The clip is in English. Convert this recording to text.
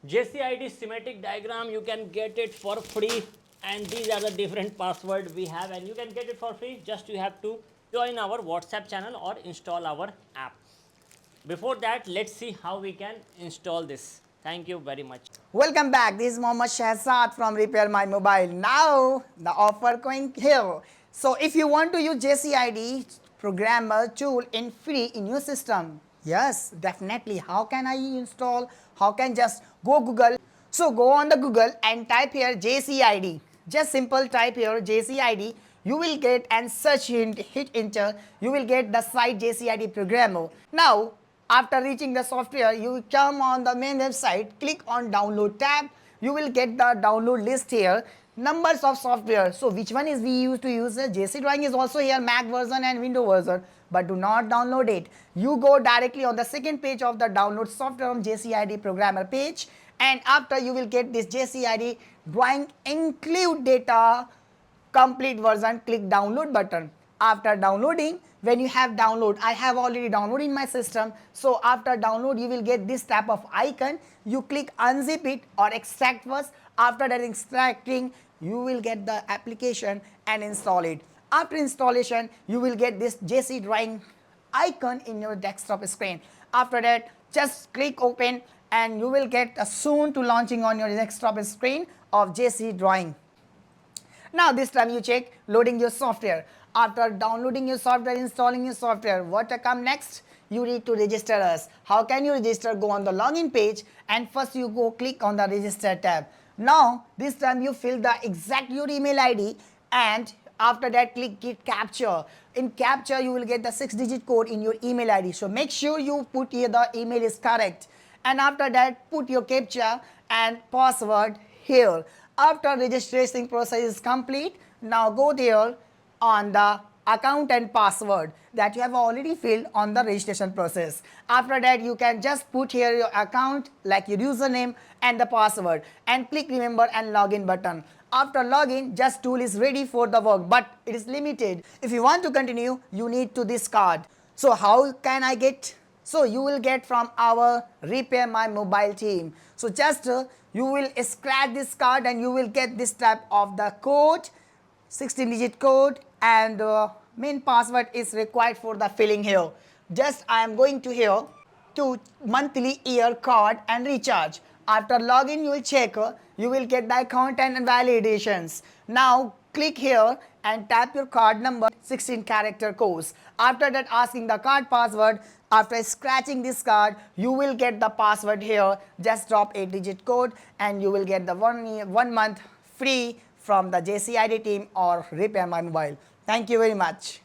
JCID schematic diagram, you can get it for free, and these are the different passwords we have, and you can get it for free. Just you have to join our WhatsApp channel or install our app. Before that, let's see how we can install this. Thank you very much. Welcome back. This is Mohammad Shahzad from Repair My Mobile. Now the offer going here. So if you want to use JCID programmer tool in free in your system, yes, definitely. How can I install? How can just go Google? So go on the Google and type here JCID. Just simple type here JCID. You will get and search hit enter. You will get the site JCID programmer. Now after reaching the software, you come on the main website, click on download tab. You will get the download list here, numbers of software. So which one is we used to use? JC Drawing is also here, Mac version and Windows version, but do not download it. You go directly on the second page of the download software on JCID programmer page, and after you will get this JCID Drawing include data complete version. Click download button. After downloading, when you have download, I have already downloaded in my system. So after download, you will get this type of icon. You click unzip it or extract first. After that extracting, you will get the application and install it. After installation, you will get this JC Drawing icon in your desktop screen. After that, just click open and you will get a soon to launching on your desktop screen of JC Drawing. Now this time you check loading your software. After downloading your software, installing your software, what come next? You need to register us. How can you register? Go on the login page and first you go click on the register tab. Now this time you fill the exact your email ID and after that click get capture. In capture you will get the 6-digit code in your email ID. So make sure you put here the email is correct and after that put your captcha and password here. After registration process is complete, now go there on the account and password that you have already filled on the registration process. After that, you can just put here your account like your username and the password and click remember and login button. After login, just tool is ready for the work, but it is limited. If you want to continue, you need to this card. So how can I get? So you will get from our Repair My Mobile team. So just you will scratch this card and you will get this type of the code, 16-digit code, and main password is required for the filling here. Just I am going to here to monthly year card and recharge. After login you will check, you will get the account and validations. Now click here and tap your card number, 16 character codes. After that asking the card password. After scratching this card, you will get the password here. Just drop 8-digit code and you will get the 1 month free from the JCID team or Repair My Mobile. Thank you very much.